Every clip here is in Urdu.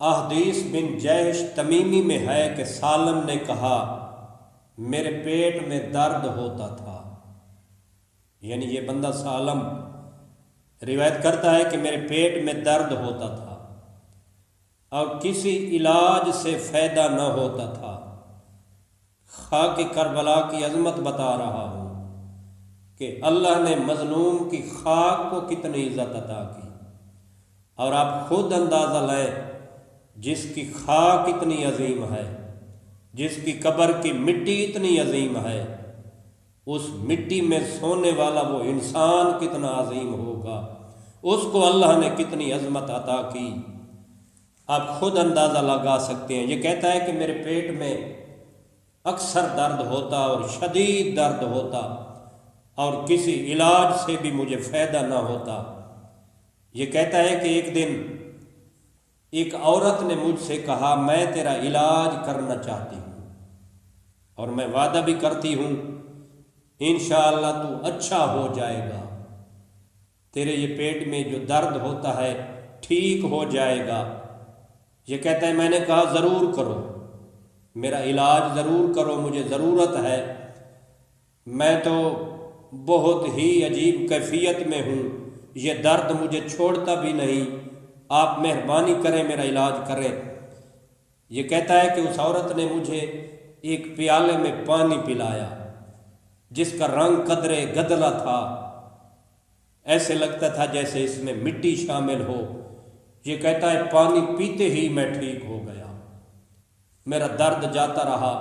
احادیث بن جیش تمیمی میں ہے کہ سالم نے کہا میرے پیٹ میں درد ہوتا تھا، یعنی یہ بندہ سالم روایت کرتا ہے کہ میرے پیٹ میں درد ہوتا تھا اور کسی علاج سے فائدہ نہ ہوتا تھا۔ خاک کربلا کی عظمت بتا رہا ہوں کہ اللہ نے مظلوم کی خاک کو کتنی عزت عطا کی، اور آپ خود اندازہ لیں جس کی خاک اتنی عظیم ہے، جس کی قبر کی مٹی اتنی عظیم ہے، اس مٹی میں سونے والا وہ انسان کتنا عظیم ہوگا، اس کو اللہ نے کتنی عظمت عطا کی، آپ خود اندازہ لگا سکتے ہیں۔ یہ کہتا ہے کہ میرے پیٹ میں اکثر درد ہوتا اور شدید درد ہوتا اور کسی علاج سے بھی مجھے فائدہ نہ ہوتا۔ یہ کہتا ہے کہ ایک دن ایک عورت نے مجھ سے کہا میں تیرا علاج کرنا چاہتی ہوں اور میں وعدہ بھی کرتی ہوں انشاءاللہ تو اچھا ہو جائے گا، تیرے یہ پیٹ میں جو درد ہوتا ہے ٹھیک ہو جائے گا۔ یہ کہتا ہے میں نے کہا ضرور کرو، میرا علاج ضرور کرو، مجھے ضرورت ہے، میں تو بہت ہی عجیب کیفیت میں ہوں، یہ درد مجھے چھوڑتا بھی نہیں، آپ مہربانی کریں میرا علاج کریں۔ یہ کہتا ہے کہ اس عورت نے مجھے ایک پیالے میں پانی پلایا جس کا رنگ قدرے گدلا تھا، ایسے لگتا تھا جیسے اس میں مٹی شامل ہو۔ یہ کہتا ہے پانی پیتے ہی میں ٹھیک ہو گیا، میرا درد جاتا رہا،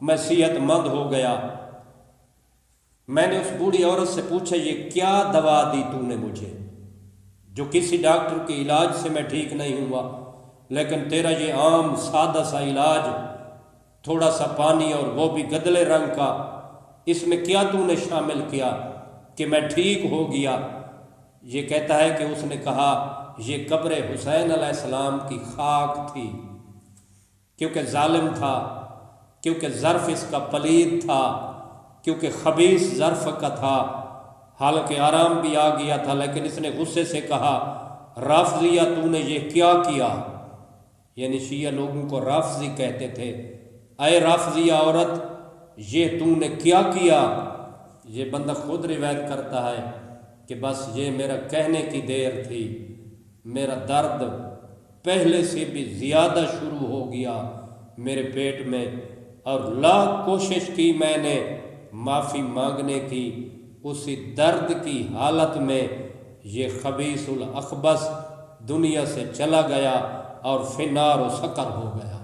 میں صحت مند ہو گیا۔ میں نے اس بوڑھی عورت سے پوچھا یہ کیا دوا دی تو نے مجھے، جو کسی ڈاکٹر کے علاج سے میں ٹھیک نہیں ہوا، لیکن تیرا یہ عام سادہ سا علاج، تھوڑا سا پانی اور وہ بھی گدلے رنگ کا، اس میں کیا تو نے شامل کیا کہ میں ٹھیک ہو گیا؟ یہ کہتا ہے کہ اس نے کہا یہ قبر حسین علیہ السلام کی خاک تھی، کیونکہ ظالم تھا، کیونکہ ظرف اس کا پلید تھا، کیونکہ خبیث ظرف کا تھا، حالانکہ آرام بھی آ گیا تھا، لیکن اس نے غصے سے کہا رافضیہ تو نے یہ کیا کیا؟ یعنی شیعہ لوگوں کو رافضی کہتے تھے، اے رافضیہ عورت یہ تو نے کیا کیا؟ یہ بندہ خود روایت کرتا ہے کہ بس یہ میرا کہنے کی دیر تھی، میرا درد پہلے سے بھی زیادہ شروع ہو گیا میرے پیٹ میں، اور لاکھ کوشش کی میں نے معافی مانگنے کی، اسی درد کی حالت میں یہ خبیث الاخبث دنیا سے چلا گیا اور فی النار و سقر ہو گیا۔